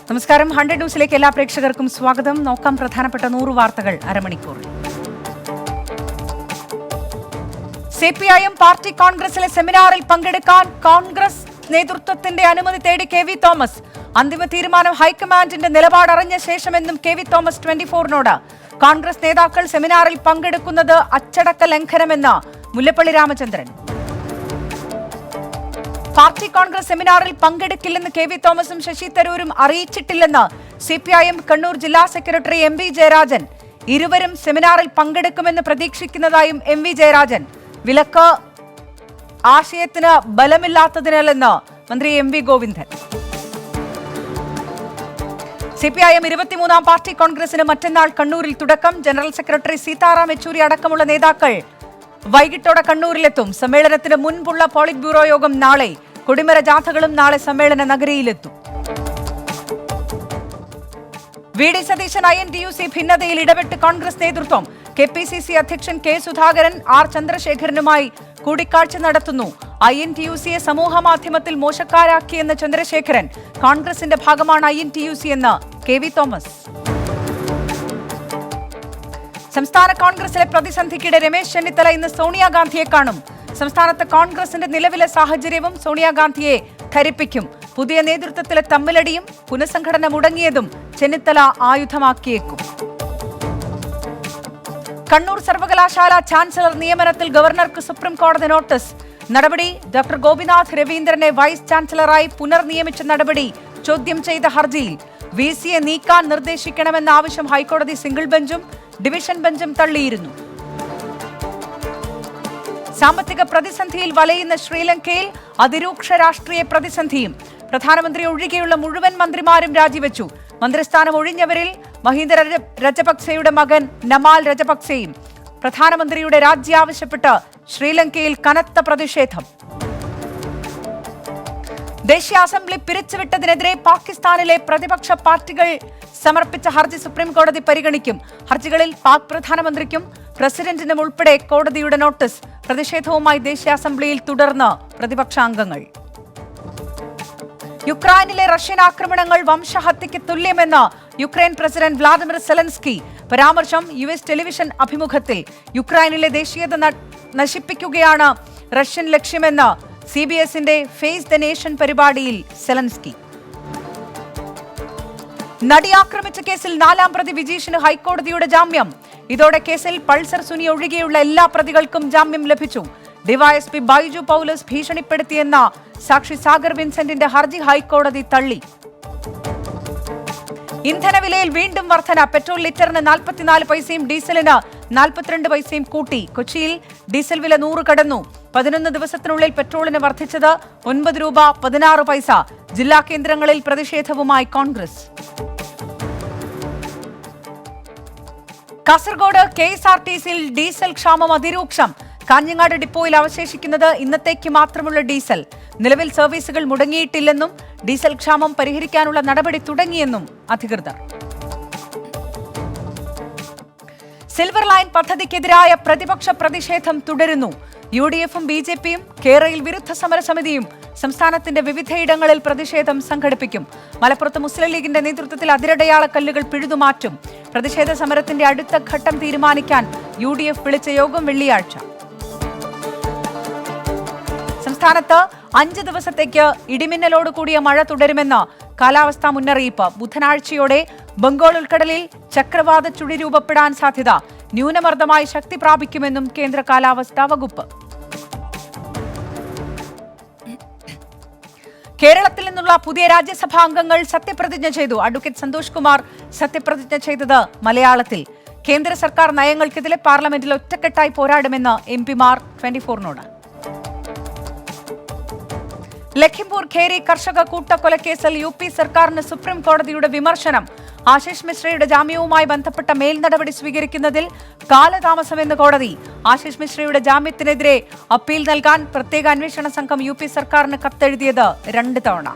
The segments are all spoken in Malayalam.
നമസ്കാരം. 100 ന്യൂസിലേക്ക് എല്ലാ പ്രേക്ഷകർക്കും സ്വാഗതം. നോക്കാം പ്രധാനപ്പെട്ട 100 വാർത്തകൾ അരമണിക്കൂറിൽ. സിപിഐഎം പാർട്ടി കോൺഗ്രസിലെ സെമിനാറിൽ പങ്കെടുക്കാൻ കോൺഗ്രസ് നേതൃത്വത്തിന്റെ അനുമതി തേടി കെ.വി. തോമസ്. അന്തിമ തീരുമാനം ഹൈക്കമാൻഡിന്റെ നിലപാടറിഞ്ഞ ശേഷമെന്നും കെ.വി. തോമസ് 24നോട്. കോൺഗ്രസ് നേതാക്കൾ സെമിനാറിൽ പങ്കെടുക്കുന്നത് അച്ചടക്ക ലംഘനമെന്ന് മുല്ലപ്പള്ളി രാമചന്ദ്രൻ. പാർട്ടി കോൺഗ്രസ് സെമിനാറിൽ പങ്കെടുക്കില്ലെന്ന് കെ.വി. തോമസും ശശി തരൂരും അറിയിച്ചിട്ടില്ലെന്ന് സിപിഐഎം കണ്ണൂർ ജില്ലാ സെക്രട്ടറി എം.വി. ജയരാജൻ. ഇരുവരും സെമിനാറിൽ പങ്കെടുക്കുമെന്ന് പ്രതീക്ഷിക്കുന്നതായും എം.വി. ജയരാജൻ. വിലക്ക് ആശയത്തിന് ബലമില്ലാത്തതിനാലെന്ന് മന്ത്രി എം.വി. ഗോവിന്ദൻ. സിപിഐഎം 23ാം പാർട്ടി കോൺഗ്രസിന് മറ്റന്നാൾ കണ്ണൂരിൽ തുടക്കം. ജനറൽ സെക്രട്ടറി സീതാറാം യെച്ചൂരി അടക്കമുള്ള നേതാക്കൾ വൈകിട്ടോടെ കണ്ണൂരിലെത്തും. സമ്മേളനത്തിന് മുൻപുള്ള പോളിറ്റ് ബ്യൂറോ യോഗം നാളെ. കൊടിമര ജാഥകളും നാളെ സമ്മേളന നഗരിയിലെത്തും. വി.ഡി. സതീശൻ INTUC ഭിന്നതയിൽ ഇടപെട്ട് കോൺഗ്രസ് നേതൃത്വം. KPCC അധ്യക്ഷൻ കെ. സുധാകരൻ ആർ. ചന്ദ്രശേഖരനുമായി കൂടിക്കാഴ്ച നടത്തുന്നു. INTUCയെ സമൂഹ മാധ്യമത്തിൽ മോശക്കാരാക്കിയെന്ന് ചന്ദ്രശേഖരൻ. കോൺഗ്രസിന്റെ ഭാഗമാണ് INTUC എന്ന് കെ.വി. തോമസ്. സംസ്ഥാന കോൺഗ്രസിലെ പ്രതിസന്ധിക്കിടെ രമേശ് ചെന്നിത്തല ഇന്ന് സോണിയാഗാന്ധിയെ കാണും. സംസ്ഥാനത്ത് കോൺഗ്രസിന്റെ നിലവിലെ സാഹചര്യവും സോണിയാഗാന്ധിയെ ധരിപ്പിക്കും. പുതിയ നേതൃത്വത്തിലെ തമ്മിലടിയും പുനഃസംഘടന മുടങ്ങിയതും ചെന്നിത്തല ആയുധമാക്കിയേക്കും. കണ്ണൂർ സർവകലാശാല ചാൻസലർ നിയമനത്തിൽ ഗവർണർക്ക് സുപ്രീം കോടതി നോട്ടീസ്. നടപടി ഡോക്ടർ ഗോപിനാഥ് രവീന്ദ്രനെ വൈസ് ചാൻസലറായി പുനർനിയമിച്ച നടപടി ചോദ്യം ചെയ്ത ഹർജിയിൽ VC-യെ നീക്കാൻ നിർദ്ദേശിക്കണമെന്ന ആവശ്യം ഹൈക്കോടതി സിംഗിൾ ബെഞ്ചും ഡിവിഷൻ ബെഞ്ചും തള്ളിയിരുന്നു. സാമ്പത്തിക പ്രതിസന്ധിയിൽ വലയുന്ന ശ്രീലങ്കയിൽ അതിരൂക്ഷ രാഷ്ട്രീയ പ്രതിസന്ധിയും. പ്രധാനമന്ത്രി ഒഴികെയുള്ള മുഴുവൻ മന്ത്രിമാരും രാജിവെച്ചു. മന്ത്രിസ്ഥാനം ഒഴിഞ്ഞവരിൽ മഹീന്ദ രജപക്സെയുടെ മകൻ നമാൽ രജപക്സെയും. പ്രധാനമന്ത്രിയുടെ രാജി ആവശ്യപ്പെട്ട് ശ്രീലങ്കയിൽ കനത്ത പ്രതിഷേധം. ദേശീയ അസംബ്ലി പിരിച്ചുവിട്ടതിനെതിരെ പാകിസ്ഥാനിലെ പ്രതിപക്ഷ പാർട്ടികൾ സമർപ്പിച്ച ഹർജി സുപ്രീം കോടതി പരിഗണിക്കും. ഹർജികളിൽ പാക് പ്രധാനമന്ത്രിക്കും പ്രസിഡന്റിനും ഉൾപ്പെടെ കോടതിയുടെ നോട്ടീസ്. പ്രതിഷേധവുമായി ദേശീയ അസംബ്ലിയിൽ തുടർന്ന് പ്രതിപക്ഷാംഗങ്ങൾ. യുക്രൈനിലെ റഷ്യൻ ആക്രമണങ്ങൾ വംശഹത്യയ്ക്ക് തുല്യമെന്ന് യുക്രൈൻ പ്രസിഡന്റ് വ്ളാദിമിർ സെലൻസ്കി. പരാമർശം US ടെലിവിഷൻ അഭിമുഖത്തിൽ. യുക്രൈനിലെ ദേശീയത നശിപ്പിക്കുകയാണ് റഷ്യൻ ലക്ഷ്യമെന്ന് CBSന്റെ ഫേസ് ദ നേഷൻ പരിപാടിയിൽ സെലൻസ്കി. നടി ആക്രമിച്ച കേസിൽ 4ാം പ്രതി വിജീഷിന് ഹൈക്കോടതിയുടെ ജാമ്യം. ഇതോടെ കേസിൽ പൾസർ സുനി ഒഴികെയുള്ള എല്ലാ പ്രതികൾക്കും ജാമ്യം ലഭിച്ചു. ഡിവൈഎസ്പി ബൈജു പൗലോസ് ഭീഷണിപ്പെടുത്തിയെന്ന സാക്ഷി സാഗർ വിൻസെന്റിന്റെ ഹർജി ഹൈക്കോടതി തള്ളി. ഇന്ധനവിലയിൽ വീണ്ടും വർധന. പെട്രോൾ ലിറ്ററിന് 44 പൈസയും ഡീസലിന് 42 പൈസയും കൂട്ടി. കൊച്ചിയിൽ ഡീസൽ വില 100 കടന്നു. 11 ദിവസത്തിനുള്ളിൽ പെട്രോളിന് വർദ്ധിച്ചത് 9 രൂപ 16 പൈസ. ജില്ലാ കേന്ദ്രങ്ങളിൽ പ്രതിഷേധവുമായി കോൺഗ്രസ്. കാസർഗോഡ് KSRTCയിൽ ഡീസൽ ക്ഷാമം അതിരൂക്ഷം. കാഞ്ഞങ്ങാട് ഡിപ്പോയിൽ അവശേഷിക്കുന്നത് ഇന്നത്തേക്ക് മാത്രമുള്ള ഡീസൽ. നിലവിൽ സർവീസുകൾ മുടങ്ങിയിട്ടില്ലെന്നും ഡീസൽ ക്ഷാമം പരിഹരിക്കാനുള്ള നടപടി തുടങ്ങിയെന്നും അധികൃതർ. സിൽവർ ലൈൻ പദ്ധതിക്കെതിരായ പ്രതിപക്ഷ പ്രതിഷേധം തുടരുന്നു. UDF-ഉം BJP-യും കേരളയിൽ വിരുദ്ധ സമരസമിതിയും സംസ്ഥാനത്തിന്റെ വിവിധയിടങ്ങളിൽ പ്രതിഷേധം സംഘടിപ്പിക്കും. മലപ്പുറത്ത് മുസ്ലിം ലീഗിന്റെ നേതൃത്വത്തിൽ അതിരടയാള കല്ലുകൾ പിഴുതുമാറ്റും. പ്രതിഷേധ സമരത്തിന്റെ അടുത്ത ഘട്ടം തീരുമാനിക്കാൻ UDF വിളിച്ച യോഗം വെള്ളിയാഴ്ച. സംസ്ഥാനത്ത് 5 ദിവസത്തേക്ക് ഇടിമിന്നലോട് കൂടിയ മഴ തുടരുമെന്ന് കാലാവസ്ഥാ മുന്നറിയിപ്പ്. ബുധനാഴ്ചയോടെ ബംഗാൾ ഉൾക്കടലിൽ ചക്രവാത ചുഴി രൂപപ്പെടാൻ സാധ്യത. ന്യൂനമർദ്ദമായി ശക്തി പ്രാപിക്കുമെന്നും കേന്ദ്ര കാലാവസ്ഥാ വകുപ്പ്. കേരളത്തിൽ നിന്നുള്ള പുതിയ രാജ്യസഭാ അംഗങ്ങൾ സത്യപ്രതിജ്ഞ ചെയ്തു. അഡ്വക്കേറ്റ് സന്തോഷ് കുമാർ സത്യപ്രതിജ്ഞ ചെയ്തത് മലയാളത്തിൽ. കേന്ദ്ര സർക്കാർ നയങ്ങൾക്കെതിരെ പാർലമെന്റിൽ ഒറ്റക്കെട്ടായി പോരാടുമെന്ന് MP-മാർ 24നോട്. ലഖിംപൂർ ഖേരി കർഷക കൂട്ടക്കൊലക്കേസിൽ UP സർക്കാരിന് സുപ്രീം കോടതിയുടെ വിമർശനം. ആശിഷ് മിശ്രയുടെ ജാമ്യവുമായി ബന്ധപ്പെട്ട മേൽ നടപടി സ്വീകരിക്കുന്നതിൽ കാലതാമസമെന്ന് കോടതി. ആശിഷ് മിശ്രയുടെ ജാമ്യത്തിനെതിരെ അപ്പീൽ നൽകാൻ പ്രത്യേക അന്വേഷണ സംഘം UP സർക്കാരിന് കത്തെഴുതിയത് 2 തവണ.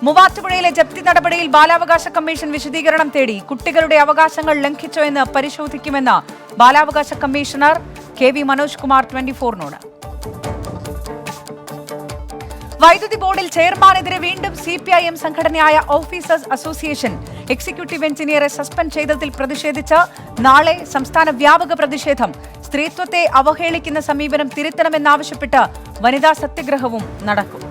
മൂവാറ്റുപുഴയിലെ ജപ്തി നടപടിയിൽ ബാലാവകാശ കമ്മീഷൻ വിശദീകരണം തേടി. കുട്ടികളുടെ അവകാശങ്ങൾ ലംഘിച്ചോ എന്ന് പരിശോധിക്കുമെന്ന് ബാലാവകാശ കമ്മീഷണർ KV മനോജ് കുമാർ 24നോട്. വൈദ്യുതി ബോർഡിൽ ചെയർമാനെതിരെ വീണ്ടും CPIM സംഘടനയായ ഓഫീസേഴ്സ് അസോസിയേഷൻ എക്സിക്യൂട്ടീവ് എഞ്ചിനീയറെ സസ്പെൻഡ് ചെയ്തതിൽ പ്രതിഷേധിച്ച് നാളെ സംസ്ഥാന വ്യാപക പ്രതിഷേധം. സ്ത്രീത്വത്തെ അവഹേളിക്കുന്ന സമീപനം തിരുത്തണമെന്നാവശ്യപ്പെട്ട് വനിതാ സത്യഗ്രഹവും നടക്കും.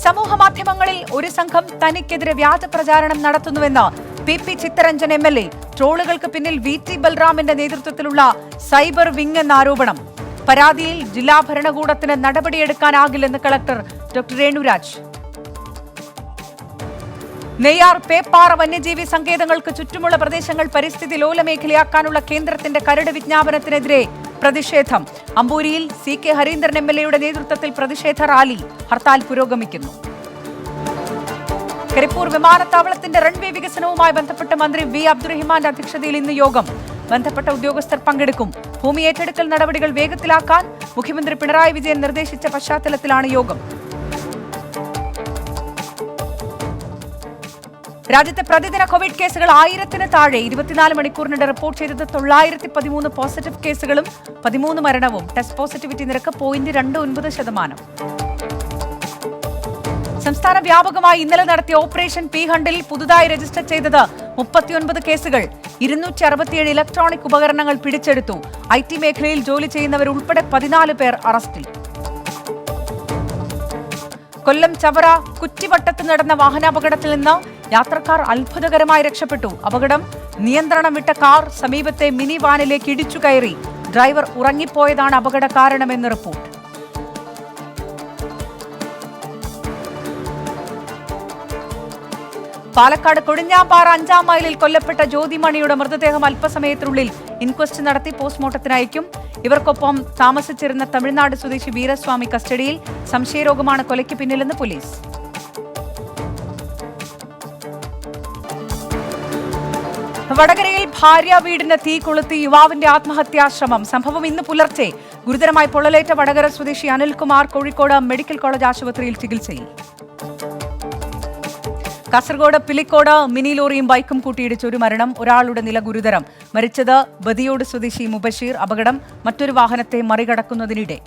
സമൂഹമാധ്യമങ്ങളിൽ ഒരു സംഘം തനിക്കെതിരെ വ്യാജ പ്രചാരണം നടത്തുന്നുവെന്ന് PP ചിത്തരഞ്ജൻ MLA. ട്രോളുകൾക്ക് പിന്നിൽ VT ബൽറാമിന്റെ നേതൃത്വത്തിലുള്ള സൈബർ വിങ് എന്ന ആരോപണം. പരാതിയിൽ ജില്ലാ ഭരണകൂടത്തിന് നടപടിയെടുക്കാനാകില്ലെന്ന് കളക്ടർ ഡോക്ടർ രേണുരാജ്. നെയ്യാർ പേപ്പാറ വന്യജീവി സങ്കേതങ്ങൾക്ക് ചുറ്റുമുള്ള പ്രദേശങ്ങൾ പരിസ്ഥിതി ലോല മേഖലയാക്കാനുള്ള കേന്ദ്രത്തിന്റെ കരട് വിജ്ഞാപനത്തിനെതിരെ പ്രതിഷേധം. അമ്പൂരിയിൽ CK ഹരീന്ദ്രൻ MLA നേതൃത്വത്തിൽ പ്രതിഷേധ റാലി. ഹർത്താൽ പുരോഗമിക്കുന്നു. കരിപ്പൂർ വിമാനത്താവളത്തിന്റെ റൺവേ വികസനവുമായി ബന്ധപ്പെട്ട് മന്ത്രി V അബ്ദുറഹിമാന്റെ അധ്യക്ഷതയിൽ ഇന്ന് യോഗം. ബന്ധപ്പെട്ട ഉദ്യോഗസ്ഥർ പങ്കെടുക്കും. ഭൂമി ഏറ്റെടുക്കൽ നടപടികൾ വേഗത്തിലാക്കാൻ മുഖ്യമന്ത്രി പിണറായി വിജയൻ നിർദ്ദേശിച്ച പശ്ചാത്തലത്തിലാണ് യോഗം. രാജ്യത്തെ പ്രതിദിന കോവിഡ് കേസുകൾ 1000-ന് താഴെ. 24 മണിക്കൂറിനിടെ റിപ്പോർട്ട് ചെയ്തത് 913 പോസിറ്റീവ് കേസുകളും 13 മരണവും. ടെസ്റ്റ് പോസിറ്റിവിറ്റി നിരക്ക് 0.29%. സംസ്ഥാന വ്യാപകമായി ഇന്നലെ നടത്തിയ ഓപ്പറേഷൻ പി ഹണ്ടിൽ പുതുതായി രജിസ്റ്റർ ചെയ്തത് 39 കേസുകൾ. 267 ഇലക്ട്രോണിക് ഉപകരണങ്ങൾ പിടിച്ചെടുത്തു. IT മേഖലയിൽ ജോലി ചെയ്യുന്നവരുൾപ്പെടെ 14 പേർ അറസ്റ്റിൽ. കൊല്ലം ചവറ കുറ്റിവട്ടത്ത് നടന്ന വാഹനാപകടത്തിൽ നിന്ന് യാത്രക്കാർ അത്ഭുതകരമായി രക്ഷപ്പെട്ടു. അപകടം നിയന്ത്രണം വിട്ട കാർ സമീപത്തെ മിനി വാനിലേക്ക് ഇടിച്ചു കയറി. ഡ്രൈവർ ഉറങ്ങിപ്പോയതാണ് അപകട കാരണമെന്ന് റിപ്പോർട്ട്. പാലക്കാട് കൊടിഞ്ഞാമ്പാറ 5-ാം മൈലിൽ കൊല്ലപ്പെട്ട ജ്യോതിമണിയുടെ മൃതദേഹം അല്പസമയത്തിനുള്ളിൽ ഇൻക്വസ്റ്റ് നടത്തി പോസ്റ്റ്മോർട്ടത്തിന് അയക്കും. ഇവർക്കൊപ്പം താമസിച്ചിരുന്ന തമിഴ്നാട് സ്വദേശി വീരസ്വാമി കസ്റ്റഡിയിൽ. സംശയരോഗമാണ് കൊലയ്ക്ക് പിന്നിലെന്ന് പോലീസ്. വടകരയിൽ ഭാര്യ വീടിന് തീ കൊളുത്തി യുവാവിന്റെ ആത്മഹത്യാശ്രമം. സംഭവം ഇന്ന് പുലർച്ചെ. ഗുരുതരമായി പൊള്ളലേറ്റ വടകര സ്വദേശി അനിൽകുമാർ കോഴിക്കോട് മെഡിക്കൽ കോളേജ് ആശുപത്രിയിൽ ചികിത്സയിൽ. കാസർഗോഡ് പിലിക്കോട് മിനി ലോറിയും ബൈക്കും കൂട്ടിയിടിച്ച് ഒരു മരണം. ഒരാളുടെ നില ഗുരുതരം. മരിച്ചത് ബദിയോട് സ്വദേശി മുബഷീർ. അപകടം മറ്റൊരു വാഹനത്തെ മറികടക്കുന്നതിനിടെ.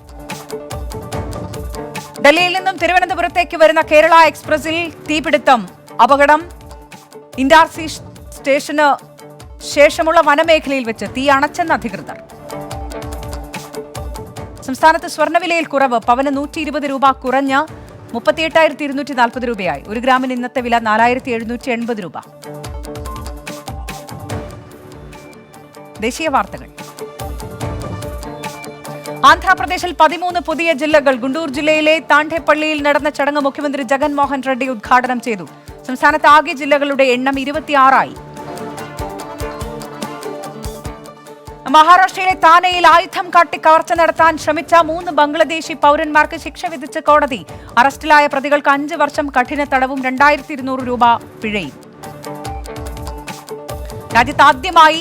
ഡൽഹിയിൽ നിന്നും തിരുവനന്തപുരത്തേക്ക് വരുന്ന കേരള എക്സ്പ്രസിൽ തീപിടുത്തം. അപകടം ഇൻഡാർസി സ്റ്റേഷന് ശേഷമുള്ള വനമേഖലയിൽ വെച്ച് തീ അണച്ചെന്ന് അധികൃതർ. സംസ്ഥാനത്ത് സ്വർണ്ണവിലയിൽ കുറവ്. പവന് 120 രൂപ കുറഞ്ഞ് 38,240 രൂപയായി. 1 ഗ്രാമിന് ഇന്നത്തെ വില 4,780 രൂപ. ദേശീയ വാർത്തകൾ. ആന്ധ്രാപ്രദേശിൽ 13 പുതിയ ജില്ലകൾ. ഗുണ്ടൂർ ജില്ലയിലെ താണ്ഡേപ്പള്ളിയിൽ നടന്ന ചടങ്ങ് മുഖ്യമന്ത്രി ജഗൻമോഹൻ റെഡ്ഡി ഉദ്ഘാടനം ചെയ്തു. സംസ്ഥാനത്ത് ആകെ ജില്ലകളുടെ എണ്ണം 26 മഹാരാഷ്ട്രയിലെ താനെയിൽ ആയുധം കാട്ടി കവർച്ച നടത്താൻ ശ്രമിച്ച 3 ബംഗ്ലാദേശി പൗരന്മാർക്ക് ശിക്ഷ വിധിച്ച കോടതി. അറസ്റ്റിലായ പ്രതികൾക്ക് 5 വർഷം കഠിന തടവും 2,200 രൂപ പിഴയും. രാജ്യത്താദ്യമായി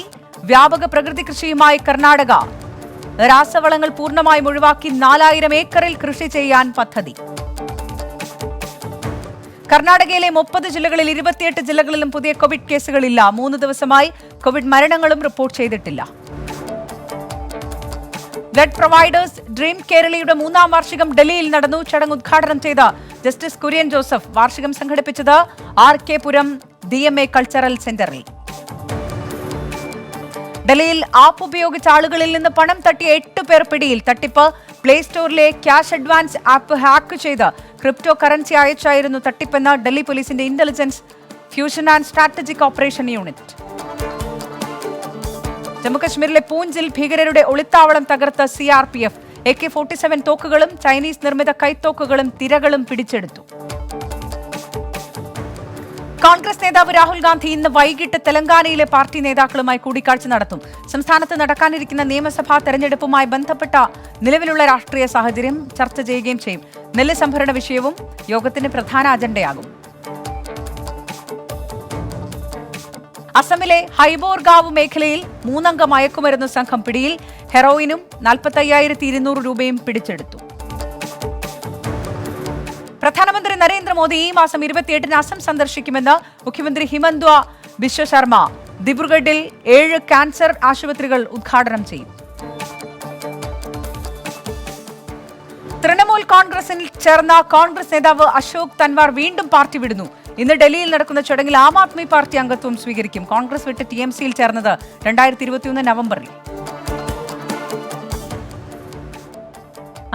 വ്യാപക പ്രകൃതി കൃഷിയുമായി കർണാടക. രാസവളങ്ങൾ പൂർണ്ണമായും ഒഴിവാക്കി 4000 ഏക്കറിൽ കൃഷി ചെയ്യാൻ പദ്ധതി. കർണാടകയിലെ 30 ജില്ലകളിൽ 28 ജില്ലകളിലും പുതിയ കോവിഡ് കേസുകളില്ല. 3 ദിവസമായി കോവിഡ് മരണങ്ങളും റിപ്പോർട്ട് ചെയ്തിട്ടില്ല. ബ്ലഡ് പ്രൊവൈഡേഴ്സ് ഡ്രീം കേരളയുടെ 3-ാം വാർഷികം ഡൽഹിയിൽ നടന്നു. ചടങ്ങ് ഉദ്ഘാടനം ചെയ്ത ജസ്റ്റിസ് കുര്യൻ ജോസഫ്. വാർഷികം സംഘടിപ്പിച്ചത് RK പുരം DMA കൾച്ചറൽ സെന്ററിൽ. ഡൽഹിയിൽ ആപ്പ് ഉപയോഗിച്ച ആളുകളിൽ നിന്ന് പണം തട്ടിയ 8 പേർ പിടിയിൽ. തട്ടിപ്പ് പ്ലേ സ്റ്റോറിലെ ക്യാഷ് അഡ്വാൻസ് ആപ്പ് ഹാക്ക് ചെയ്ത് ക്രിപ്റ്റോ കറൻസി അയച്ചായിരുന്നു തട്ടിപ്പെന്ന് ഡൽഹി പോലീസിന്റെ intelligence fusion and strategic operation unit. ജമ്മുകശ്മീരിലെ പൂഞ്ചിൽ ഭീകരരുടെ ഒളിത്താവളം തകർത്ത് CRPF. AK-47 തോക്കുകളും ചൈനീസ് നിർമ്മിത കൈത്തോക്കുകളും തിരകളും പിടിച്ചെടുത്തു. കോൺഗ്രസ് നേതാവ് രാഹുൽ ഗാന്ധി ഇന്ന് വൈകിട്ട് തെലങ്കാനയിലെ പാർട്ടി നേതാക്കളുമായി കൂടിക്കാഴ്ച നടത്തും. സംസ്ഥാനത്ത് നടക്കാനിരിക്കുന്ന നിയമസഭാ തെരഞ്ഞെടുപ്പുമായി ബന്ധപ്പെട്ട നിലവിലുള്ള രാഷ്ട്രീയ സാഹചര്യം ചർച്ച ചെയ്യുകയും ചെയ്യും. നെല്ല് സംഭരണ വിഷയവും യോഗത്തിന്റെ പ്രധാന അജണ്ടയാകും. അസമിലെ ഹൈബോർഗാവ് മേഖലയിൽ 3-അംഗ മയക്കുമരുന്ന് സംഘം പിടിയിൽ. ഹെറോയിനും 45,200 രൂപയും പിടിച്ചെടുത്തു. പ്രധാനമന്ത്രി നരേന്ദ്രമോദി ഈ മാസം 28-ന് അസം സന്ദർശിക്കുമെന്ന് മുഖ്യമന്ത്രി ഹിമന്ത ബിശ്വ ശർമ്മ. ദിബ്രുഗഡിൽ 7 ക്യാൻസർ ആശുപത്രികൾ ഉദ്ഘാടനം ചെയ്യും. തൃണമൂൽ തൃണമൂൽ കോൺഗ്രസിൽ ചേർന്ന കോൺഗ്രസ് നേതാവ് അശോക് തൻവാർ വീണ്ടും പാർട്ടി വിടുന്നു. ഇന്ന് ഡൽഹിയിൽ നടക്കുന്ന ചടങ്ങിൽ ആം ആദ്മി പാർട്ടി അംഗത്വം സ്വീകരിക്കും. കോൺഗ്രസ് വിട്ട് TMCയിൽ ചേർന്നത് 2021 നവംബറിൽ.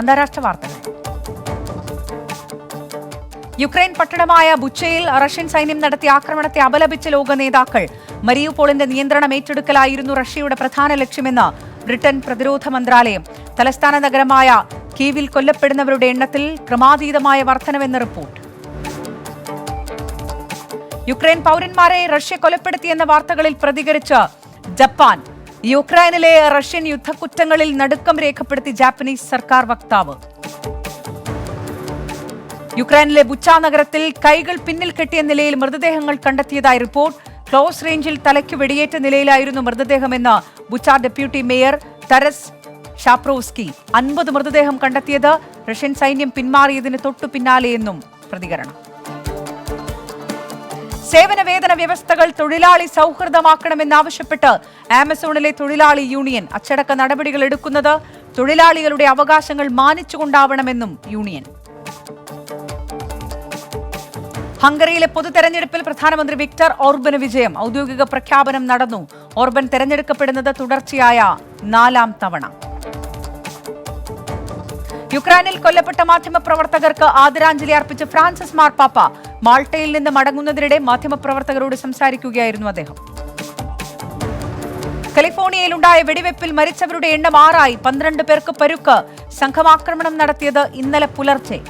അന്താരാഷ്ട്ര വാർത്തകൾ. യുക്രൈൻ പട്ടണമായ ബുച്ചയിൽ റഷ്യൻ സൈന്യം നടത്തിയ ആക്രമണത്തെ അപലപിച്ച ലോക നേതാക്കൾ. മരിയുപോളിന്റെ നിയന്ത്രണം ഏറ്റെടുക്കലായിരുന്നു റഷ്യയുടെ പ്രധാന ലക്ഷ്യമെന്ന് ബ്രിട്ടൻ പ്രതിരോധ മന്ത്രാലയം. തലസ്ഥാന നഗരമായ കീവിൽ കൊല്ലപ്പെടുന്നവരുടെ എണ്ണത്തിൽ ക്രമാതീതമായ വർധനവെന്ന് റിപ്പോർട്ട്. യുക്രൈൻ പൗരന്മാരെ റഷ്യ കൊലപ്പെടുത്തിയെന്ന വാർത്തകളിൽ പ്രതികരിച്ച് ജപ്പാൻ. യുക്രൈനിലെ റഷ്യൻ യുദ്ധക്കുറ്റങ്ങളിൽ നടുക്കം രേഖപ്പെടുത്തി ജാപ്പനീസ് സർക്കാർ വക്താവ്. യുക്രൈനിലെ ബുച്ച നഗരത്തിൽ കൈകൾ പിന്നിൽ കെട്ടിയ നിലയിൽ മൃതദേഹങ്ങൾ കണ്ടെത്തിയതായി റിപ്പോർട്ട്. ക്ലോസ് റേഞ്ചിൽ തലയ്ക്ക് വെടിയേറ്റ നിലയിലായിരുന്നു മൃതദേഹമെന്ന് ബുച്ച ഡെപ്യൂട്ടി മേയർ തരസ് ഷാപ്രോവ്സ്കി. 50 മൃതദേഹം കണ്ടെത്തിയത് റഷ്യൻ സൈന്യം പിന്മാറിയതിന് തൊട്ടു പിന്നാലെയെന്നും പ്രതികരണം. സേവന വേതന വ്യവസ്ഥകൾ തൊഴിലാളി സൗഹൃദമാക്കണമെന്നാവശ്യപ്പെട്ട് ആമസോണിലെ തൊഴിലാളി യൂണിയൻ. അച്ചടക്ക നടപടികൾ എടുക്കുന്നത് തൊഴിലാളികളുടെ അവകാശങ്ങൾ മാനിച്ചുകൊണ്ടാവണമെന്നും യൂണിയൻ. ഹംഗറിയിലെ പൊതു തെരഞ്ഞെടുപ്പിൽ പ്രധാനമന്ത്രി വിക്ടർ ഓർബന് വിജയം. ഔദ്യോഗിക പ്രഖ്യാപനം നടന്നു. ഓർബൻ തെരഞ്ഞെടുക്കപ്പെടുന്നത് തുടർച്ചയായ 4ാം തവണ. യുക്രൈനിൽ കൊല്ലപ്പെട്ട മാധ്യമപ്രവർത്തകർക്ക് ആദരാഞ്ജലി അർപ്പിച്ച് ഫ്രാൻസിസ് മാർപ്പാപ്പ. മാൾട്ടയിൽ നിന്ന് മടങ്ങുന്നതിനിടെ മാധ്യമപ്രവർത്തകരോട് സംസാരിക്കുകയായിരുന്നു അദ്ദേഹം. കലിഫോർണിയയിലുണ്ടായ വെടിവെപ്പിൽ മരിച്ചവരുടെ എണ്ണം 6 ആയി. 12 പേർക്ക് പരുക്ക്. സംഘമാക്രമണം നടത്തിയത് ഇന്നലെ പുലർച്ചെ.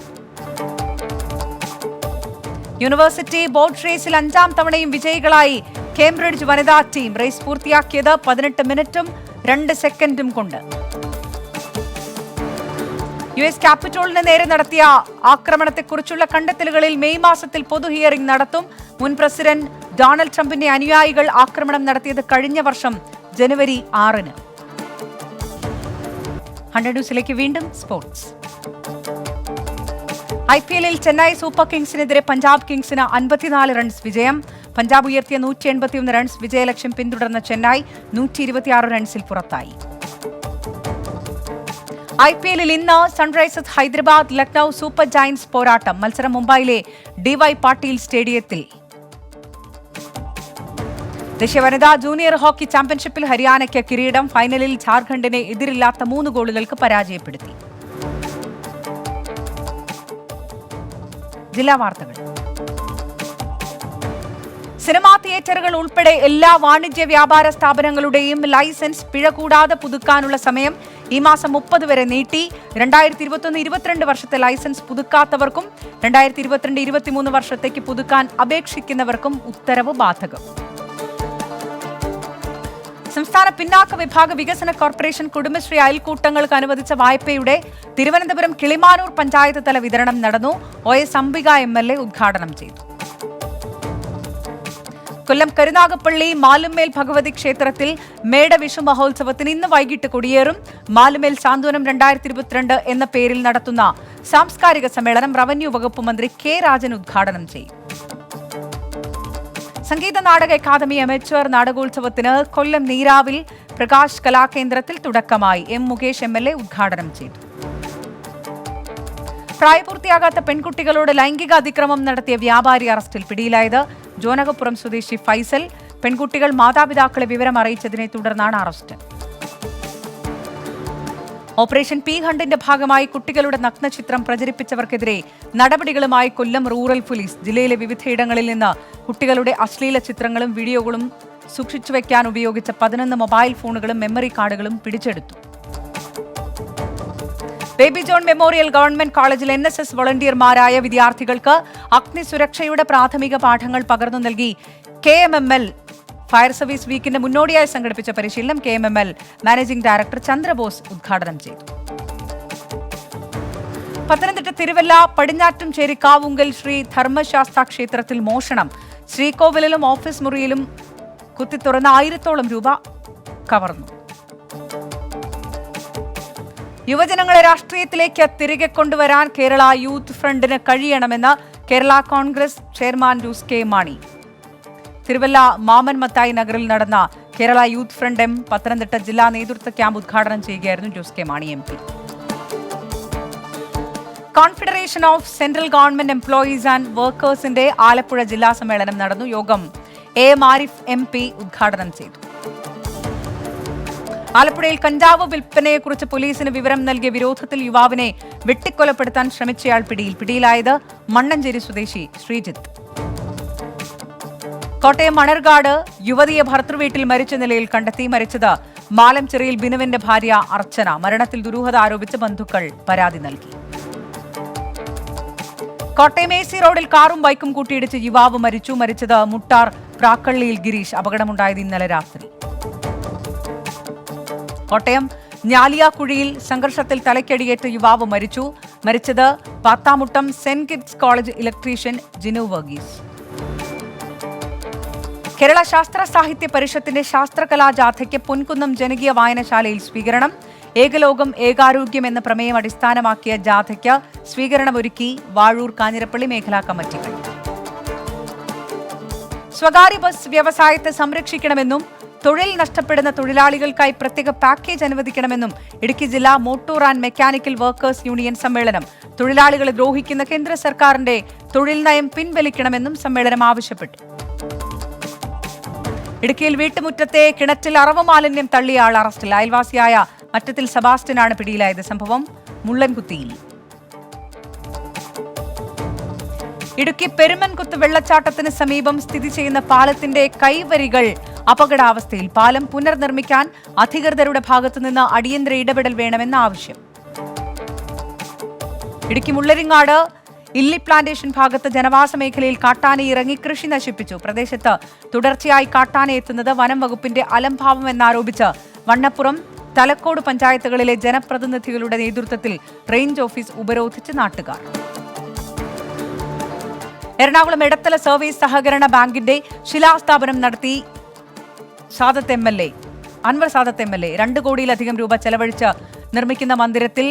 യൂണിവേഴ്സിറ്റി ബോട്ട് റേസിൽ 5ാം തവണയും വിജയികളായി കേംബ്രിഡ്ജ് വനിതാ ടീം. റേസ് പൂർത്തിയാക്കിയത് 18 മിനിറ്റും 2 സെക്കൻഡും കൊണ്ട്. US ക്യാപിറ്റോളിന് നേരെ നടത്തിയ ആക്രമണത്തെക്കുറിച്ചുള്ള കണ്ടെത്തലുകളിൽ മെയ് മാസത്തിൽ പൊതു ഹിയറിംഗ് നടത്തും. മുൻ പ്രസിഡന്റ് ഡൊണാൾഡ് ട്രംപിന്റെ അനുയായികൾ ആക്രമണം നടത്തിയത് കഴിഞ്ഞ വർഷം ജനുവരി 6-ന്. 100 ന്യൂസിലേക്ക് വീണ്ടും സ്പോർട്സ്. IPL-ൽ ചെന്നൈ സൂപ്പർ കിങ്സിനെതിരെ പഞ്ചാബ് കിങ്സിന് 54 റൺസ് വിജയം. പഞ്ചാബ് ഉയർത്തിയ 181 റൺസ് വിജയലക്ഷ്യം പിന്തുടർന്ന ചെന്നൈ 126 റൺസിൽ പുറത്തായി. IPL-ൽ ഇന്ന് Sunrisers Hyderabad Lucknow super Giants പോരാട്ടം. മത്സരം മുംബൈയിലെ DY പാട്ടീൽ സ്റ്റേഡിയത്തിൽ. ദേശീയ വനിതാ ജൂനിയർ ഹോക്കി ചാമ്പ്യൻഷിപ്പിൽ ഹരിയാനയ്ക്ക് കിരീടം. ഫൈനലിൽ ജാർഖണ്ഡിനെ എതിരില്ലാത്ത 3 ഗോളുകൾക്ക് പരാജയപ്പെടുത്തി. ജില്ലാ വാർത്തകൾ. സിനിമാ തിയേറ്ററുകൾ ഉൾപ്പെടെ എല്ലാ വാണിജ്യ വ്യാപാര സ്ഥാപനങ്ങളുടെയും ലൈസൻസ് പിഴ കൂടാതെ പുതുക്കാനുള്ള സമയം ഈ മാസം 30 വരെ നീട്ടി. 2021-22 വർഷത്തെ ലൈസൻസ് പുതുക്കാത്തവർക്കും 2022-23 വർഷത്തേക്ക് പുതുക്കാൻ അപേക്ഷിക്കുന്നവർക്കും ഉത്തരവ് ബാധകം. സംസ്ഥാന പിന്നാക്ക വിഭാഗ വികസന കോർപ്പറേഷൻ കുടുംബശ്രീ അയൽക്കൂട്ടങ്ങൾക്ക് അനുവദിച്ച വായ്പയുടെ തിരുവനന്തപുരം കിളിമാനൂർ പഞ്ചായത്ത് തല വിതരണം നടന്നു. OS അംബിക MLA ഉദ്ഘാടനം ചെയ്തു. കൊല്ലം കരുനാഗപ്പള്ളി മാലുമേൽ ഭഗവതി ക്ഷേത്രത്തിൽ മേടവിഷു മഹോത്സവത്തിന് ഇന്ന് വൈകിട്ട് കൊടിയേറും. മാലുമേൽ സാന്ത്വനം 2022 എന്ന പേരിൽ നടത്തുന്ന സാംസ്കാരിക സമ്മേളനം റവന്യൂ വകുപ്പ് മന്ത്രി K രാജൻ ഉദ്ഘാടനം ചെയ്യും. സംഗീത നാടക അക്കാദമി അമേച്വർ നാടകോത്സവത്തിന് കൊല്ലം നീരാവിൽ പ്രകാശ് കലാകേന്ദ്രത്തിൽ തുടക്കമായി. M മുകേഷ് MLA ഉദ്ഘാടനം ചെയ്തു. പ്രായപൂർത്തിയാകാത്ത പെൺകുട്ടികളോട് ലൈംഗിക അതിക്രമം നടത്തിയ വ്യാപാരി അറസ്റ്റിൽ. പിടിയിലായത് ജോനകപ്പുറം സ്വദേശി ഫൈസൽ. പെൺകുട്ടികൾ മാതാപിതാക്കളെ വിവരം അറിയിച്ചതിനെ തുടർന്നാണ് അറസ്റ്റ്. ഓപ്പറേഷൻ പി ഹണ്ടിന്റെ ഭാഗമായി കുട്ടികളുടെ നഗ്നചിത്രം പ്രചരിപ്പിച്ചവർക്കെതിരെ നടപടികളുമായി കൊല്ലം റൂറൽ പോലീസ്. ജില്ലയിലെ വിവിധയിടങ്ങളിൽ നിന്ന് കുട്ടികളുടെ അശ്ലീല ചിത്രങ്ങളും വീഡിയോകളും സൂക്ഷിച്ചു വയ്ക്കാൻ ഉപയോഗിച്ച 11 മൊബൈൽ ഫോണുകളും മെമ്മറി കാർഡുകളും പിടിച്ചെടുത്തു. ബേബി ജോൺ മെമ്മോറിയൽ ഗവൺമെന്റ് കോളേജിൽ NSS വോളണ്ടിയർമാരായ വിദ്യാർത്ഥികൾക്ക് അഗ്നിസുരക്ഷയുടെ പ്രാഥമിക പാഠങ്ങൾ പകർന്നു നൽകി KMML. ഫയർ സർവീസ് വീക്കിന്റെ മുന്നോടിയായി സംഘടിപ്പിച്ച പരിശീലനം KMML മാനേജിംഗ് ഡയറക്ടർ ചന്ദ്രബോസ് ഉദ്ഘാടനം ചെയ്തു. പത്തനംതിട്ട തിരുവല്ല പടിഞ്ഞാറ്റുംചേരി കാവുങ്കൽ ശ്രീ ധർമ്മശാസ്ത്ര ക്ഷേത്രത്തിൽ മോഷണം. ശ്രീകോവിലും ഓഫീസ് മുറിയിലും കുത്തിത്തുറന്ന 1000-ഓളം രൂപ കവർന്നു. യുവജനങ്ങളെ രാഷ്ട്രീയത്തിലേക്ക് തിരികെ കൊണ്ടുവരാൻ കേരള യൂത്ത് ഫ്രണ്ടിന് കഴിയണമെന്ന് കേരള കോൺഗ്രസ് ചെയർമാൻ ജോസ് കെ മാണി. തിരുവല്ല മാമൻ മത്തായി നഗറിൽ നടന്ന കേരള യൂത്ത് ഫ്രണ്ട് പത്തനംതിട്ട ജില്ലാ നേതൃത്വ ക്യാമ്പ് ഉദ്ഘാടനം ചെയ്യുകയായിരുന്നു Jose K Mani MP. Confederation of central government employees and വർക്കേഴ്സിന്റെ ആലപ്പുഴ ജില്ലാ സമ്മേളനം നടന്നു. യോഗം AM ആരിഫ് MP ഉദ്ഘാടനം ചെയ്തു. ആലപ്പുഴയിൽ കഞ്ചാവ് വിൽപ്പനയെക്കുറിച്ച് പോലീസിന് വിവരം നൽകിയ വിരോധത്തിൽ യുവാവിനെ വെട്ടിക്കൊലപ്പെടുത്താൻ ശ്രമിച്ചയാൾ പിടിയിലായത് മണ്ണഞ്ചേരി സ്വദേശി ശ്രീജിത്ത്. കോട്ടയം മണർകാട് യുവതിയെ ഭർതൃവീട്ടിൽ മരിച്ച നിലയിൽ കണ്ടെത്തി. മരിച്ചത് മാലംചിറയിൽ ബിനുവിന്റെ ഭാര്യ അർച്ചന. മരണത്തിൽ ദുരൂഹത ആരോപിച്ച് ബന്ധുക്കൾ പരാതി നൽകി. കോട്ടയം AC റോഡിൽ കാറും ബൈക്കും കൂട്ടിയിടിച്ച് യുവാവ് മരിച്ചു. മരിച്ചത് മുട്ടാർ പ്രാക്കള്ളിയിൽ ഗിരീഷ്. അപകടമുണ്ടായത് ഇന്നലെ രാത്രി. കോട്ടയം ഞാലിയാക്കുഴിയിൽ സംഘർഷത്തിൽ തലയ്ക്കടിയേറ്റ് യുവാവ് മരിച്ചത് Pathamuttam saint kits college electrician Jinu Varghese. Kerala ശാസ്ത്ര സാഹിത്യ പരിഷത്തിന്റെ ശാസ്ത്രകലാജാഥയ്ക്ക് പൊൻകുന്നം ജനകീയ വായനശാലയിൽ സ്വീകരണം. ഏകലോകം ഏകാരോഗ്യം എന്ന പ്രമേയം അടിസ്ഥാനമാക്കിയ ജാഥയ്ക്ക് സ്വീകരണമൊരുക്കി വാഴൂർ കാഞ്ഞിരപ്പള്ളി മേഖലാ കമ്മിറ്റികൾ. സ്വകാര്യ ബസ് വ്യവസായത്തെ സംരക്ഷിക്കണമെന്നും തൊഴിൽ നഷ്ടപ്പെടുന്ന തൊഴിലാളികൾക്കായി പ്രത്യേക പാക്കേജ് അനുവദിക്കണമെന്നും ഇടുക്കി ജില്ലാ motor and mechanical workers union സമ്മേളനം. തൊഴിലാളികളെ ദ്രോഹിക്കുന്ന കേന്ദ്ര സർക്കാരിന്റെ തൊഴിൽ നയം പിൻവലിക്കണമെന്നും സമ്മേളനം ആവശ്യപ്പെട്ടു. ഇടുക്കിയിൽ വീട്ടുമുറ്റത്തെ കിണറ്റിൽ അറവ് മാലിന്യം തള്ളിയ ആൾ അറസ്റ്റിൽ. അയൽവാസിയായ മറ്റത്തിൽ സെബാസ്റ്റ്യനാണ് പിടിയിലായത്. സംഭവം മുള്ളൻകുത്തിയിൽ. ഇടുക്കി പെരുമൻകുത്ത് വെള്ളച്ചാട്ടത്തിന് സമീപം സ്ഥിതി ചെയ്യുന്ന പാലത്തിന്റെ കൈവരികൾ അപകടാവസ്ഥയിൽ. പാലം പുനർനിർമ്മിക്കാൻ അധികൃതരുടെ ഭാഗത്തുനിന്ന് അടിയന്തര ഇടപെടൽ വേണമെന്ന ആവശ്യം. ഇടുക്കി മുള്ളരിങ്ങാട് ഇല്ലി പ്ലാന്റേഷൻ ഭാഗത്ത് ജനവാസ മേഖലയിൽ കാട്ടാന ഇറങ്ങി കൃഷി നശിപ്പിച്ചു. പ്രദേശത്ത് തുടർച്ചയായി കാട്ടാന എത്തുന്നത് വനം വകുപ്പിന്റെ അലംഭാവം എന്നാരോപിച്ച് വണ്ണപ്പുറം തലക്കോട് പഞ്ചായത്തുകളിലെ ജനപ്രതിനിധികളുടെ നേതൃത്വത്തിൽ റേഞ്ച് ഓഫീസ് ഉപരോധിച്ച് നാട്ടുകാർ. എറണാകുളം എടത്തല സർവീസ് സഹകരണ ബാങ്കിന്റെ ശിലാസ്ഥാപനം നടത്തി അൻവർ സാദത്ത് MLA. 2 കോടിയിലധികം രൂപ ചെലവഴിച്ച് നിർമ്മിക്കുന്ന മന്ദിരത്തിൽ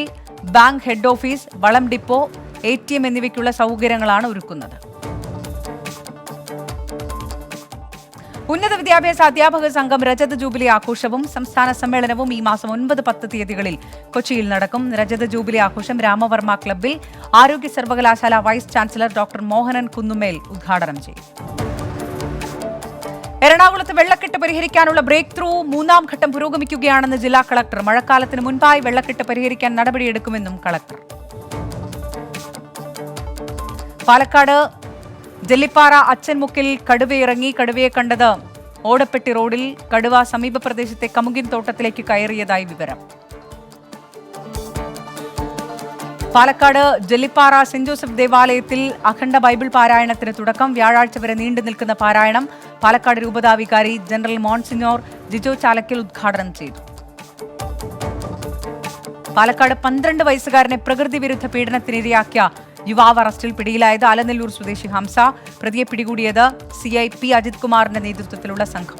ബാങ്ക് ഹെഡ് ഓഫീസ്, വളം ഡിപ്പോ, ATM എന്നിവയ്ക്കുള്ള സൗകര്യങ്ങളാണ് ഒരുക്കുന്നത്. ഉന്നത വിദ്യാഭ്യാസ അധ്യാപക സംഘം രജത ജൂബിലി ആഘോഷവും സംസ്ഥാന സമ്മേളനവും ഈ മാസം 9, 10 തീയതികളിൽ കൊച്ചിയിൽ നടക്കും. രജത ജൂബിലി ആഘോഷം രാമവർമ്മ ക്ലബ്ബിൽ ആരോഗ്യ സർവകലാശാല വൈസ് ചാൻസലർ ഡോക്ടർ മോഹനൻ കുന്നുമേൽ ഉദ്ഘാടനം ചെയ്യും. എറണാകുളത്ത് വെള്ളക്കെട്ട് പരിഹരിക്കാനുള്ള ബ്രേക്ക് ത്രൂ 3ാം ഘട്ടം പുരോഗമിക്കുകയാണെന്ന് ജില്ലാ കളക്ടർ. മഴക്കാലത്തിന് മുൻപായി വെള്ളക്കെട്ട് പരിഹരിക്കാൻ നടപടിയെടുക്കുമെന്നും കളക്ടർ. പാലക്കാട് ജല്ലിപ്പാറ അച്ചൻമുക്കിൽ കടുവയിറങ്ങി. കടുവയെ കണ്ടത് ഓടപ്പെട്ടി റോഡിൽ. കടുവ സമീപ പ്രദേശത്തെ കമുകിൻ തോട്ടത്തിലേക്ക് കയറിയതായി വിവരം. പാലക്കാട് ജല്ലിപ്പാറ സെന്റ് ജോസഫ് ദേവാലയത്തിൽ അഖണ്ഡ ബൈബിൾ പാരായണത്തിന് തുടക്കം. വ്യാഴാഴ്ച വരെ നീണ്ടു നിൽക്കുന്ന പാരായണം പാലക്കാട് രൂപതാ വികാരി ജനറൽ മോൺസിഞ്ഞോർ ജിജോ ചാലക്കൽ ഉദ്ഘാടനം ചെയ്തു. പാലക്കാട് 12 വയസ്സുകാരനെ പ്രകൃതി വിരുദ്ധ പീഡനത്തിനിരയാക്കിയ യുവാവ് അറസ്റ്റിൽ. പിടിയിലായത് അലനല്ലൂർ സ്വദേശി ഹംസ. പ്രതിയെ പിടികൂടിയത് CIP അജിത് കുമാറിന്റെ നേതൃത്വത്തിലുള്ള സംഘം.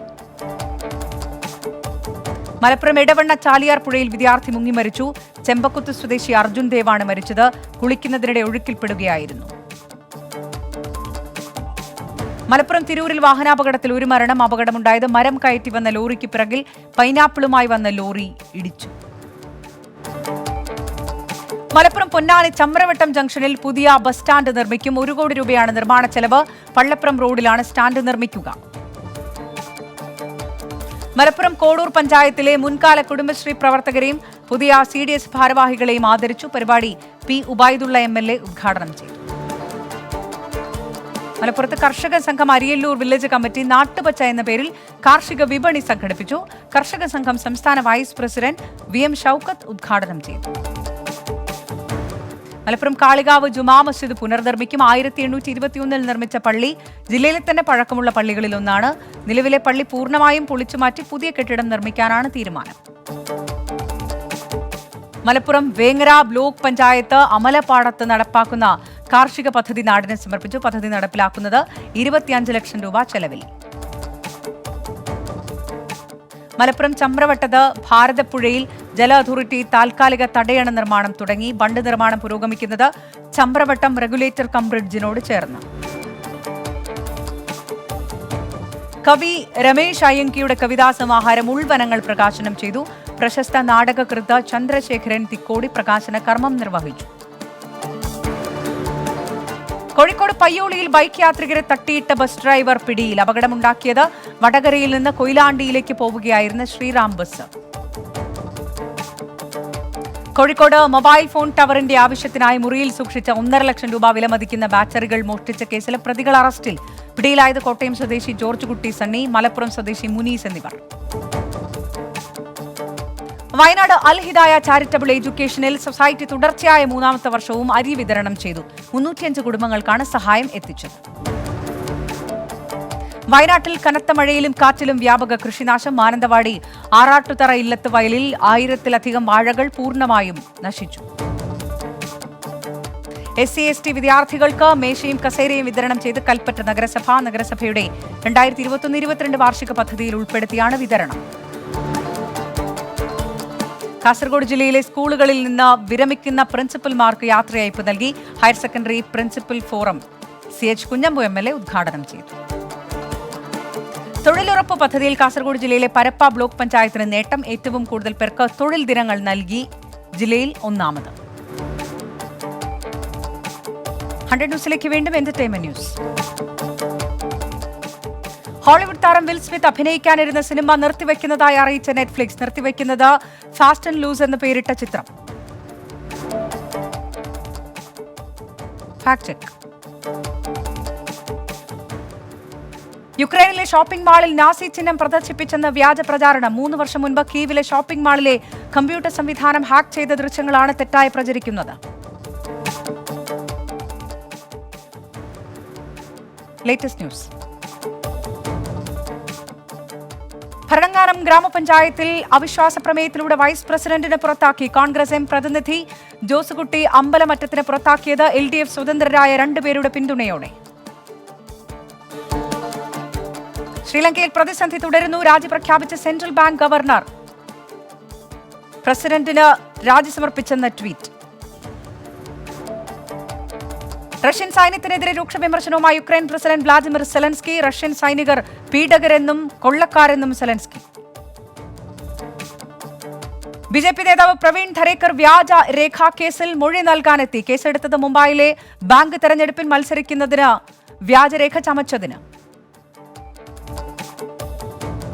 മലപ്പുറം എടവണ്ണ ചാലിയാർ പുഴയിൽ വിദ്യാർത്ഥി മുങ്ങി മരിച്ചു. ചെമ്പക്കുത്ത് സ്വദേശി അർജുൻ ദേവാണ് മരിച്ചത്. കുളിക്കുന്നതിനിടെ ഒഴുക്കിൽപ്പെടുകയായിരുന്നു. മലപ്പുറം തിരൂരിൽ വാഹനാപകടത്തിൽ 1 മരണം. അപകടമുണ്ടായത് മരം കയറ്റി വന്ന ലോറിക്ക് പിറകിൽ പൈനാപ്പിളുമായി വന്ന ലോറി ഇടിച്ചു. മലപ്പുറം പൊന്നാനി ചമ്രവട്ടം ജംഗ്ഷനിൽ പുതിയ ബസ് സ്റ്റാൻഡ് നിർമ്മിക്കും. 1 കോടി രൂപയാണ് നിർമ്മാണ ചെലവ്. പള്ളപ്പുറം റോഡിലാണ് സ്റ്റാൻഡ് നിർമ്മിക്കുക. മലപ്പുറം കോടൂർ പഞ്ചായത്തിലെ മുൻകാല കുടുംബശ്രീ പ്രവർത്തകരെയും പുതിയ CDS ഭാരവാഹികളെയും ആദരിച്ചു. പരിപാടി P. ഉബൈദുള്ള MLA ഉദ്ഘാടനം ചെയ്തു. മലപ്പുറത്ത് കർഷക സംഘം അരിയല്ലൂർ വില്ലേജ് കമ്മിറ്റി നാട്ടുപച്ച എന്ന പേരിൽ കാർഷിക വിപണി സംഘടിപ്പിച്ചു. കർഷക സംഘം സംസ്ഥാന വൈസ് പ്രസിഡന്റ് VM ഷൌക്കത്ത് ഉദ്ഘാടനം ചെയ്തു. മലപ്പുറം കാളികാവ് ജുമാ മസ്ജിദ് പുനർനിർമ്മിക്കും. 1821 നിർമ്മിച്ച പള്ളി ജില്ലയിലെ തന്നെ പഴക്കമുള്ള പള്ളികളിൽ ഒന്നാണ്. നിലവിലെ പള്ളി പൂർണ്ണമായും പൊളിച്ചുമാറ്റി പുതിയ കെട്ടിടം നിർമ്മിക്കാനാണ് തീരുമാനം. മലപ്പുറം വേങ്ങര ബ്ലോക്ക് പഞ്ചായത്ത് അമലപ്പാടത്ത് നടപ്പാക്കുന്ന കാർഷിക പദ്ധതി നാടിന് സമർപ്പിച്ചു. പദ്ധതി നടപ്പിലാക്കുന്നത് 25 ലക്ഷം രൂപ ചെലവിൽ. മലപ്പുറം ചമ്രവട്ടത്ത് ഭാരതപ്പുഴയിൽ ജല അതോറിറ്റി താൽക്കാലിക തടയണ നിർമ്മാണം തുടങ്ങി. ബണ്ട് നിർമ്മാണം പുരോഗമിക്കുന്നത് ചമ്രവട്ടം റെഗുലേറ്റർ കം ബ്രിഡ്ജിനോട് ചേർന്ന്. കവി രമേശ് അയ്യങ്കിയുടെ കവിതാ സമാഹാരം ഉൾവനങ്ങൾ പ്രകാശനം ചെയ്തു. പ്രശസ്ത നാടകകൃത്ത് ചന്ദ്രശേഖരൻ തിക്കോടി പ്രകാശന കർമ്മം നിർവഹിച്ചു. കോഴിക്കോട് പയ്യോളിയിൽ ബൈക്ക് യാത്രികരെ തട്ടിയിട്ട ബസ് ഡ്രൈവർ പിടിയിൽ. അപകടമുണ്ടാക്കിയത് വടകരയിൽ നിന്ന് കൊയിലാണ്ടിയിലേക്ക് പോവുകയായിരുന്ന Sreeram bus. Kozhikode mobile phone ടവറിന്റെ ആവശ്യത്തിനായി മുറിയിൽ സൂക്ഷിച്ച 1.5 ലക്ഷം രൂപ വിലമതിക്കുന്ന ബാറ്ററികൾ മോഷ്ടിച്ച കേസിലെ പ്രതികൾ അറസ്റ്റിൽ. പിടിയിലായത് കോട്ടയം സ്വദേശി ജോർജ് കുട്ടി സണ്ണി, മലപ്പുറം സ്വദേശി മുനീസ് എന്നിവർ. വയനാട് അൽ ഹിദായ ചാരിറ്റബിൾ എഡ്യൂക്കേഷനിൽ സൊസൈറ്റി തുടർച്ചയായ 3ാമത്തെ വർഷവും അരി വിതരണം ചെയ്തു. 305 കുടുംബങ്ങൾക്കാണ് സഹായം എത്തിച്ചത്. വയനാട്ടിൽ കനത്ത മഴയിലും കാറ്റിലും വ്യാപക കൃഷിനാശം. മാനന്തവാടി ആറാട്ടുതറ ഇല്ലത്ത് വയലിൽ 1000-ലധികം വാഴകൾ പൂർണ്ണമായും നശിച്ചു. SC/ST വിദ്യാർത്ഥികൾക്ക് മേശയും കസേരയും വിതരണം ചെയ്ത് കൽപ്പറ്റ നഗരസഭ. നഗരസഭയുടെ 2021-22 വാർഷിക പദ്ധതിയിൽ ഉൾപ്പെടുത്തിയാണ് വിതരണം. കാസർഗോഡ് ജില്ലയിലെ സ്കൂളുകളിൽ നിന്ന് വിരമിക്കുന്ന പ്രിൻസിപ്പൽമാർക്ക് യാത്രയയപ്പ് നൽകി. Higher secondary principal forum CH Kunhambu MLA ഉദ്ഘാടനം ചെയ്തു. തൊഴിലുറപ്പ് പദ്ധതിയിൽ കാസർഗോഡ് ജില്ലയിലെ പരപ്പ ബ്ലോക്ക് പഞ്ചായത്തിന് നേട്ടം. ഏറ്റവും കൂടുതൽ പേർക്ക് തൊഴിൽ ദിനങ്ങൾ നൽകി. ജില്ലയിൽ 1ാമത്. 100 ന്യൂസിലേക്ക് വീണ്ടും എന്റർടൈൻമെന്റ് ന്യൂസ്. ഹോളിവുഡ് താരം വിൽ സ്മിത്ത് അഭിനയിക്കാനിരുന്ന സിനിമ നിർത്തിവെക്കുന്നതായി അറിയിച്ച നെറ്റ്ഫ്ലിക്സ്. നിർത്തിവെക്കുന്നത് ഫാസ്റ്റ് ആൻഡ് ലൂസ് എന്ന് പേരിട്ട ചിത്രം. Fact check. യുക്രൈനിലെ ഷോപ്പിംഗ് മാളിൽ നാസി ചിഹ്നം പ്രദർശിപ്പിച്ചെന്ന വ്യാജ പ്രചാരണം. 3 വർഷം മുൻപ് കീവിലെ ഷോപ്പിംഗ് മാളിലെ കമ്പ്യൂട്ടർ സംവിധാനം ഹാക്ക് ചെയ്ത ദൃശ്യങ്ങളാണ് തെറ്റായി പ്രചരിക്കുന്നത്. Latest news. ഭരണങ്ങാനം ഗ്രാമപഞ്ചായത്തിൽ അവിശ്വാസ പ്രമേയത്തിലൂടെ വൈസ് പ്രസിഡന്റിനെ പുറത്താക്കി. കോൺഗ്രസ് എം പ്രതിനിധി ജോസുകുട്ടി അമ്പലമറ്റത്തിനെ പുറത്താക്കിയത് LDF സ്വതന്ത്രരായ 2 പേരുടെ പിന്തുണയോടെ. ശ്രീലങ്കയിൽ പ്രതിസന്ധി തുടരുന്നു. രാജി പ്രഖ്യാപിച്ച സെൻട്രൽ ബാങ്ക് ഗവർണർ. പ്രസിഡന്റിന് രാജി സമർപ്പിച്ചെന്ന ട്വീറ്റ്. റഷ്യൻ സൈന്യത്തിനെതിരെ രൂക്ഷ വിമർശനവുമായി Ukraine president Vladimir Zelensky. Russian സൈനികർ പീഡകരെന്നും കൊള്ളക്കാരെന്നും സെലൻസ്കി. BJP നേതാവ് പ്രവീൺ ധരേക്കർ വ്യാജ രേഖാ കേസിൽ മൊഴി നൽകാനെത്തി. കേസെടുത്തത് മുംബൈയിലെ ബാങ്ക് തെരഞ്ഞെടുപ്പിൽ മത്സരിക്കുന്നതിന് വ്യാജരേഖ ചമച്ചതിന്.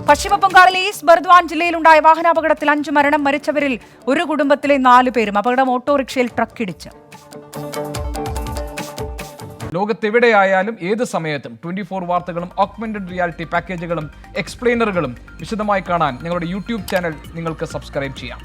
പശ്ചിമബംഗാളിലെ ഈസ്റ്റ് ബർദ്വാൻ ജില്ലയിലുണ്ടായ വാഹനാപകടത്തിൽ 5 മരണം. മരിച്ചവരിൽ ഒരു കുടുംബത്തിലെ 4 പേരും. അപകടം ഓട്ടോറിക്ഷയിൽ ട്രക്കിടിച്ച്. ലോകത്തെവിടെയായാലും ഏത് സമയത്തും 24 വാർത്തകളും ഓഗ്മെന്റഡ് റിയാലിറ്റി പാക്കേജുകളും എക്സ്പ്ലെയിനറുകളും വിശദമായി കാണാൻ ഞങ്ങളുടെ YouTube ചാനൽ നിങ്ങൾക്ക് സബ്സ്ക്രൈബ് ചെയ്യാം.